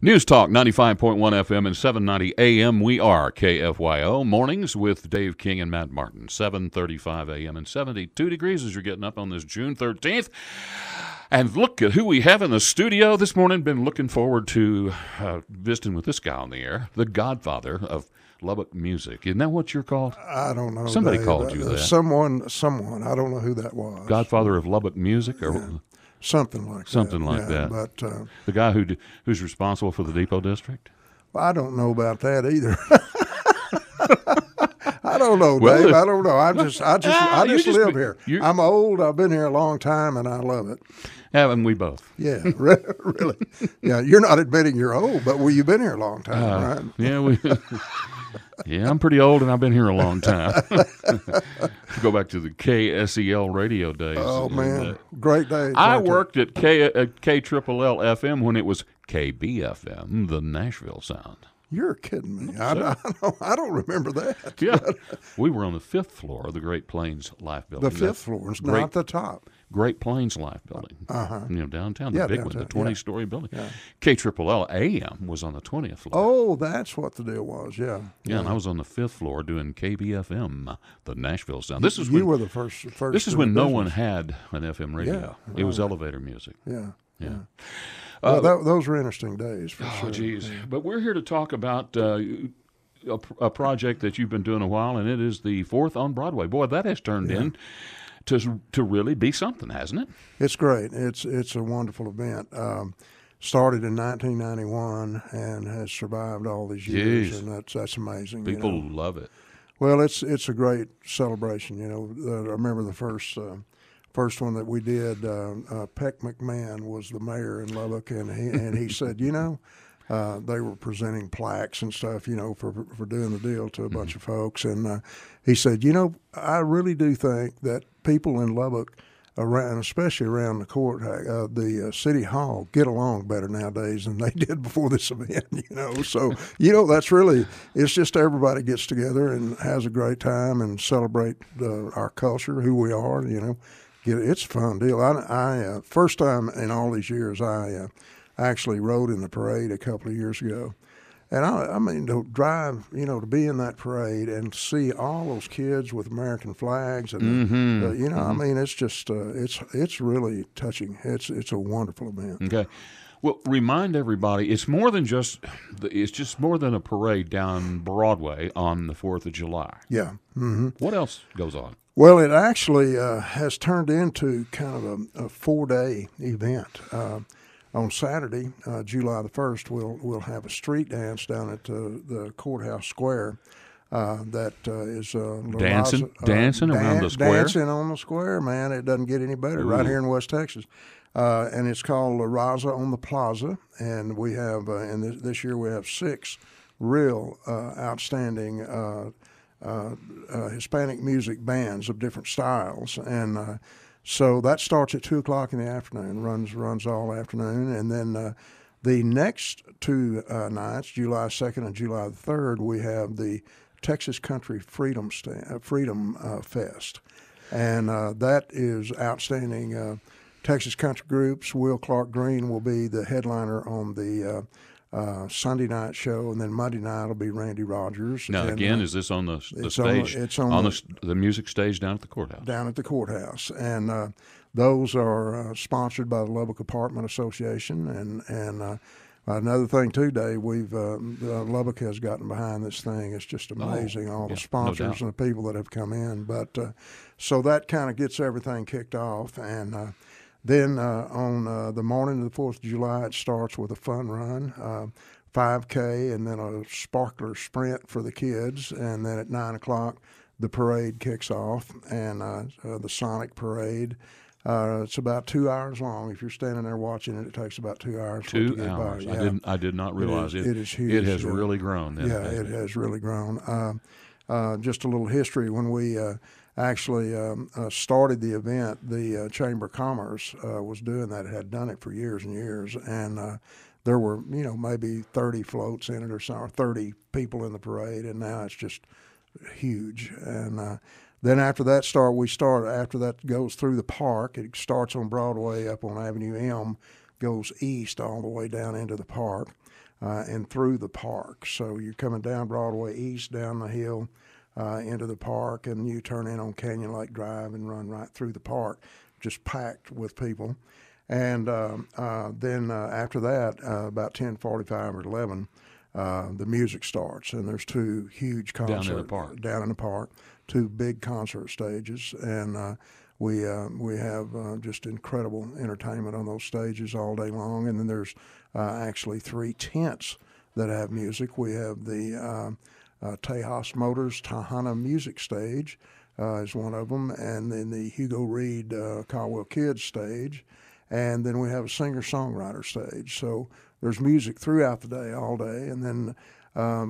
News Talk 95.1 FM and 790 AM. We are KFYO Mornings with Dave King and Matt Martin. 7:35 AM and 72 degrees as you're getting up on this June 13th. And look at who we have in the studio this morning. Been looking forward to visiting with this guy on the air, the godfather of Lubbock music. Isn't that what you're called? I don't know. Somebody Dave. called you that. Someone. I don't know who that was. Godfather of Lubbock music? Or Yeah. Something like that. But the guy who's responsible for the Depot District? I don't know about that either. I don't know, Well, Dave. I don't know. I just live here. you- I'm old. I've been here a long time, and I love it. Haven't we both? Yeah, really. Yeah, you're not admitting you're old, but you've been here a long time, right? Yeah, yeah, I'm pretty old, and I've been here a long time. Go back to the KSEL radio days. Oh, man. Great days. I right there. worked at KLL FM when it was KBFM, the Nashville sound. You're kidding me. I don't remember that. Yeah, we were on the 5th floor of the Great Plains Life Building. The 5th floor is not the top. Great Plains Life Building, downtown, the big one, the 20-story building. Yeah. KLL AM was on the 20th floor. Oh, that's what the deal was. Yeah. Yeah, and I was on the 5th floor doing KBFM, the Nashville sound. You were the first. This is when no one had an FM radio. Yeah, it was elevator music. Yeah. Yeah. Well, those were interesting days for sure. Oh, geez. But we're here to talk about a project that you've been doing a while, and it is the 4th on Broadway. Boy, that has turned in to really be something, hasn't it? It's great. It's a wonderful event. Started in 1991 and has survived all these years, and that's amazing. People love it. Well, it's a great celebration. I remember the first one that we did. Peck McMahon was the mayor in Lubbock, and he said, they were presenting plaques and stuff, for doing the deal to a bunch of folks. And he said, I really do think that people in Lubbock, especially around the court, the city hall, get along better nowadays than they did before this event. So that's really, it's just everybody gets together and has a great time and celebrate our culture, who we are. It's a fun deal. I first time in all these years, I actually rode in the parade a couple of years ago. And I mean, to drive, to be in that parade and see all those kids with American flags, and I mean, it's just it's really touching. It's a wonderful event. Okay, well, remind everybody, it's more than just a parade down Broadway on the 4th of July. Yeah. Mm-hmm. What else goes on? Well, it actually has turned into kind of a 4-day event. On Saturday, July the 1st, we'll have a street dance down at the courthouse square. That is dancing around the square. Dancing on the square, man! It doesn't get any better. Ooh. Right here in West Texas, and it's called La Raza on the Plaza. And we have, this year we have 6 real outstanding Hispanic music bands of different styles, and so that starts at 2:00 in the afternoon, runs all afternoon, and then the next 2 nights, July 2nd and July the 3rd, we have the Texas Country Freedom Fest, and that is outstanding. Texas country groups. Will Clark Green will be the headliner on the Sunday night show, and then Monday night will be Randy Rogers. Now, again, is this on the stage? It's on the music stage down at the courthouse. Down at the courthouse, and those are sponsored by the Lubbock Apartment Association. And another thing too, Dave, Lubbock has gotten behind this thing. It's just amazing, all the sponsors and the people that have come in. But so that kind of gets everything kicked off, and then on the morning of the 4th of July, it starts with a fun run, 5K, and then a sparkler sprint for the kids. And then at 9 o'clock, the parade kicks off, and the Sonic Parade. It's about 2 hours long. If you're standing there watching it, it takes about 2 hours. 2 hours. Yeah. I did not realize it. It is huge. It has really grown. It has really grown. Just a little history. When we actually started the event, the Chamber of Commerce was doing that. It had done it for years and years, and there were maybe 30 floats in it or so, or 30 people in the parade, and now it's just huge. And then after that after that goes through the park, it starts on Broadway up on Avenue M goes east all the way down into the park and through the park. So you're coming down Broadway east, down the hill into the park, and you turn in on Canyon Lake Drive and run right through the park, just packed with people. And then after that, about 10:45 or 11, the music starts, and there's two huge concerts down in the park, two big concert stages, and we have just incredible entertainment on those stages all day long. And then there's actually 3 tents that have music. We have the Tejas Motors Tahana Music Stage is one of them, and then the Hugo Reed Caldwell Kids stage, and then we have a singer-songwriter stage. So there's music throughout the day, all day, and then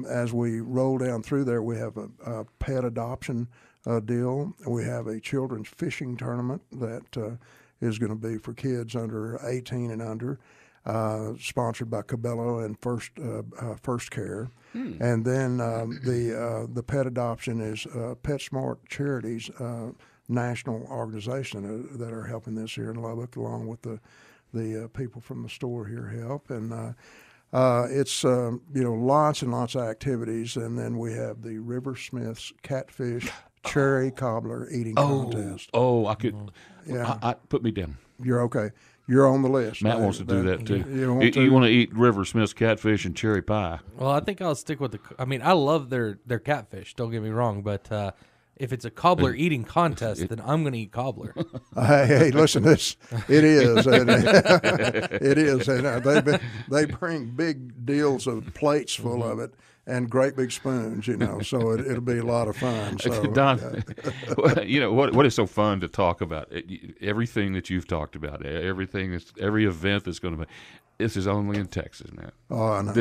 as we roll down through there, we have a pet adoption deal. We have a children's fishing tournament that is going to be for kids under 18 and under, sponsored by Cabello and First Care. And then the pet adoption is PetSmart Charities, national organization that are helping this here in Lubbock, along with the people from the store here help. And it's lots and lots of activities. And then we have the River Smith's Catfish Cherry Cobbler Eating Contest. Oh, I could. Yeah, I put me down. You're okay. You're on the list. Matt wants to do that too. You want to eat River Smith's catfish and cherry pie? Well, I think I'll stick with I love their catfish. Don't get me wrong, but if it's a cobbler eating contest, then I'm going to eat cobbler. Hey, listen, it is, and it is, and they bring big deals of plates full of it. And great big spoons, so it'll be a lot of fun. So, Don, what is so fun to talk about? Everything that you've talked about, every event that's going to be, this is only in Texas now. Oh, I know.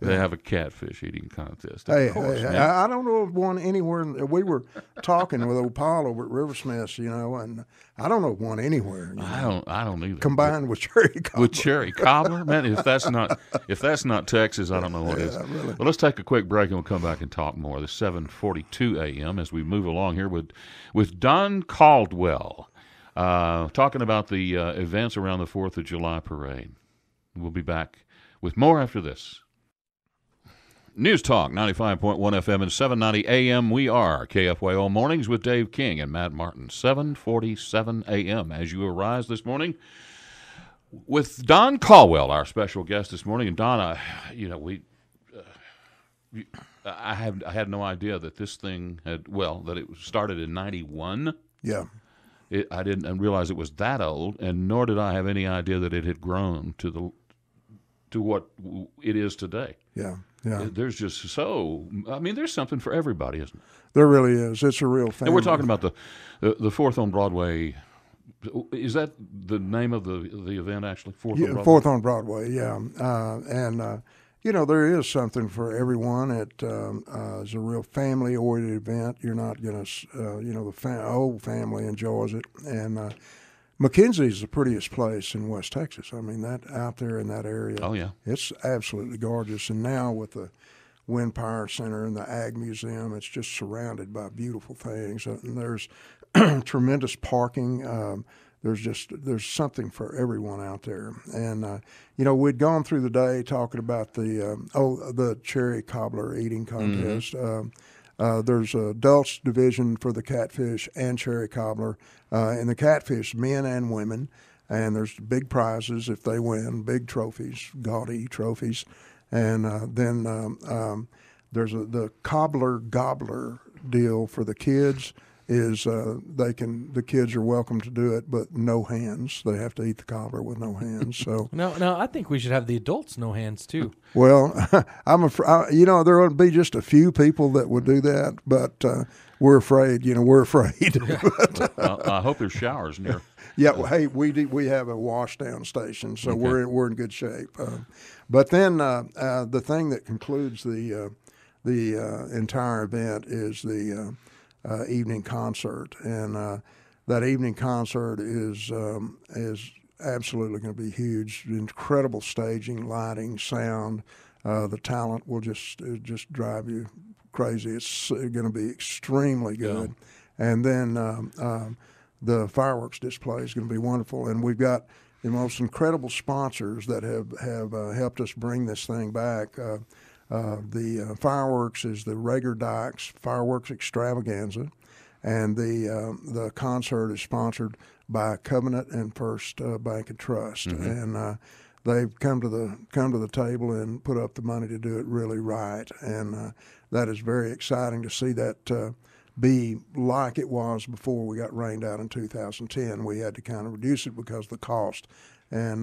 They have a catfish eating contest. Hey, I don't know of one anywhere. We were talking with old Paul over at Riversmiths, and I don't know of one anywhere. I don't either. Combined with cherry cobbler. With cherry cobbler, man. If that's not Texas, I don't know what is. Really. Well, let's take a quick break and we'll come back and talk more. It's 7:42 a.m. as we move along here with Don Caldwell, talking about the events around the 4th of July parade. We'll be back with more after this. News Talk 95.1 FM and 790 AM. We are KFYO Mornings with Dave King and Matt Martin. 7:47 a.m. as you arise this morning with Don Caldwell, our special guest this morning. And Don, I had no idea that this thing that it started in 91. Yeah. I didn't realize it was that old, and nor did I have any idea that it had grown to what it is today. Yeah. Yeah. There's just there's something for everybody, isn't it? There really is. It's a real family. And we're talking about the Fourth on Broadway. Is that the name of the event, actually? Fourth on Broadway, yeah. There is something for everyone. It is a real family-oriented event. You're not going to, the whole family enjoys it. And McKenzie is the prettiest place in West Texas. I mean, that out there in that area. Oh, yeah. It's absolutely gorgeous. And now with the Wind Power Center and the Ag Museum, it's just surrounded by beautiful things. And there's tremendous parking. There's something for everyone out there. And, we'd gone through the day talking about the cherry cobbler eating contest. Mm-hmm. There's an adults division for the catfish and cherry cobbler. In the catfish, men and women, and there's big prizes if they win, big trophies, gaudy trophies. And then there's the cobbler gobbler deal for the kids. The kids are welcome to do it, but no hands. They have to eat the cobbler with no hands. So no, I think we should have the adults no hands too. Well, I'm afraid. There would be just a few people that would do that, but we're afraid. We're afraid. Well, I hope there's showers near. Yeah. Well, hey, we have a wash down station, so okay. we're in good shape. But then the thing that concludes the entire event is the evening concert, and that evening concert is absolutely going to be huge. Incredible staging, lighting, sound. The talent will just drive you crazy. It's going to be extremely good. Yeah. And then the fireworks display is going to be wonderful. And we've got most incredible sponsors that have helped us bring this thing back. The fireworks is the Rager Dykes Fireworks Extravaganza, and the concert is sponsored by Covenant and First Bank and Trust, and they've come to the table and put up the money to do it really right, and that is very exciting to see that be like it was before we got rained out in 2010. We had to kind of reduce it because of the cost, and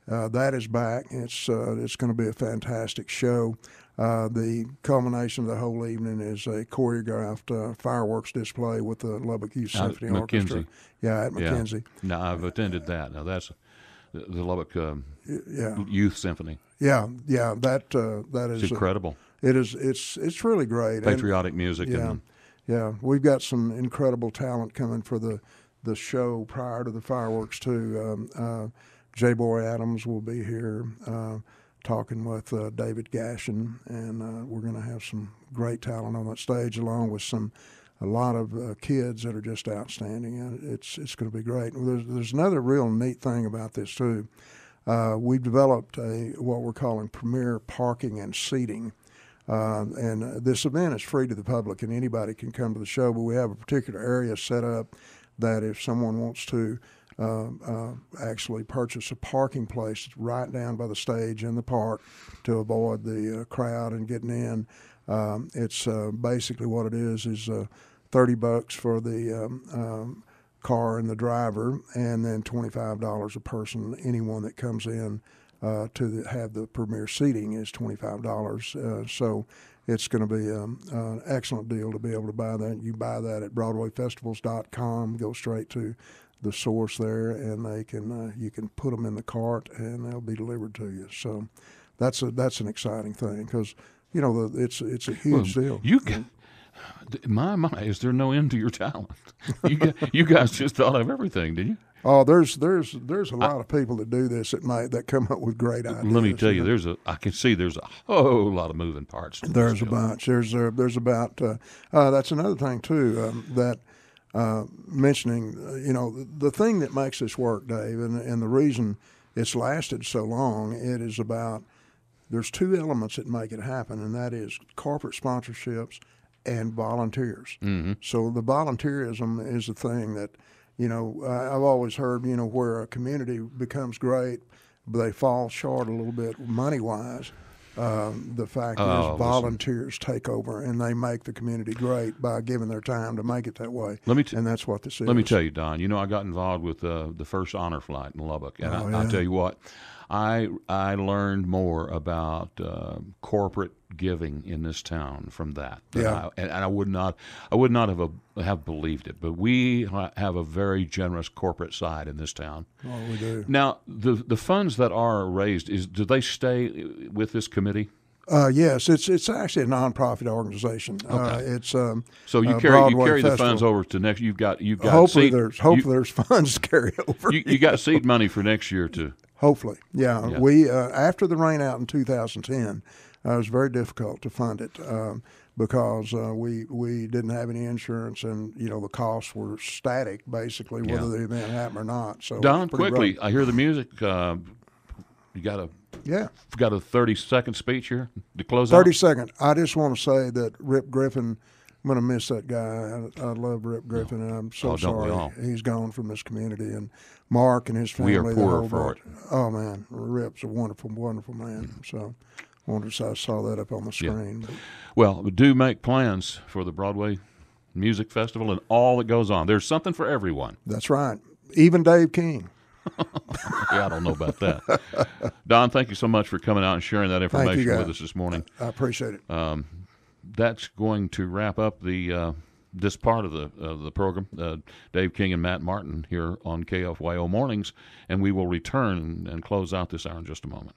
that is back. It's going to be a fantastic show. The culmination of the whole evening is a choreographed fireworks display with the Lubbock Youth Symphony Orchestra. Yeah, at McKenzie. Now, I've attended that. Now, that's the Lubbock Youth Symphony. Yeah, that is it's incredible. It is. It's really great. Patriotic music. Yeah, we've got some incredible talent coming for the show prior to the fireworks too. J. Boy Adams will be here talking with David Gashin, and we're going to have some great talent on that stage, along with a lot of kids that are just outstanding. It's going to be great. There's another real neat thing about this too. We've developed what we're calling premier parking and seating. And this event is free to the public, and anybody can come to the show, but we have a particular area set up that if someone wants to actually purchase a parking place right down by the stage in the park to avoid the crowd and getting in, it's basically what it is $30 for the car and the driver, and then $25 a person. Anyone that comes in to have the premier seating is $25. So it's going to be an excellent deal to be able to buy that. You buy that at BroadwayFestivals.com, go straight to the source there, and they can you can put them in the cart, and they'll be delivered to you. So that's an exciting thing, because it's a huge deal. My, is there no end to your talent? You guys just thought of everything, did you? Oh, there's a lot of people that do this that come up with great ideas. Let me tell you, I can see there's a whole lot of moving parts. There's a bunch. There's about that's another thing too that mentioning. The thing that makes this work, Dave, and the reason it's lasted so long, it is about there's two elements that make it happen, and that is corporate sponsorships and volunteers. Mm-hmm. So the volunteerism is the thing that. I've always heard, where a community becomes great, but they fall short a little bit money-wise. The fact is volunteers take over, and they make the community great by giving their time to make it that way. And that's what this is. Let me tell you, Don, I got involved with the first honor flight in Lubbock, and I'll tell you what, I learned more about corporate giving in this town from that. And I would not have believed it. But we have a very generous corporate side in this town. Oh, we do. Now, the funds that are raised, do they stay with this committee? Yes, it's actually a nonprofit organization. Okay. It's so you carry the funds over to next. You've got hopefully there's funds to carry over. You got seed money for next year too. Hopefully, yeah. We after the rain out in 2010, it was very difficult to fund it because we didn't have any insurance, and the costs were static basically, whether the event happened or not. So Don, quickly, I hear the music. You got a 30-second speech here to close 30 out? second. I just want to say that Rip Griffin, I'm going to miss that guy. I love Rip Griffin, and I'm so sorry he's gone from this community. And Mark and his family. We are poorer for it. Oh, man. Rip's a wonderful, wonderful man. So I saw that up on the screen. Yeah. Well, do make plans for the Broadway Music Festival and all that goes on. There's something for everyone. That's right. Even Dave King. Yeah, I don't know about that. Don, thank you so much for coming out and sharing that information with us this morning. I appreciate it. That's going to wrap up the this part of the program. Dave King and Matt Martin here on KFYO Mornings, and we will return and close out this hour in just a moment.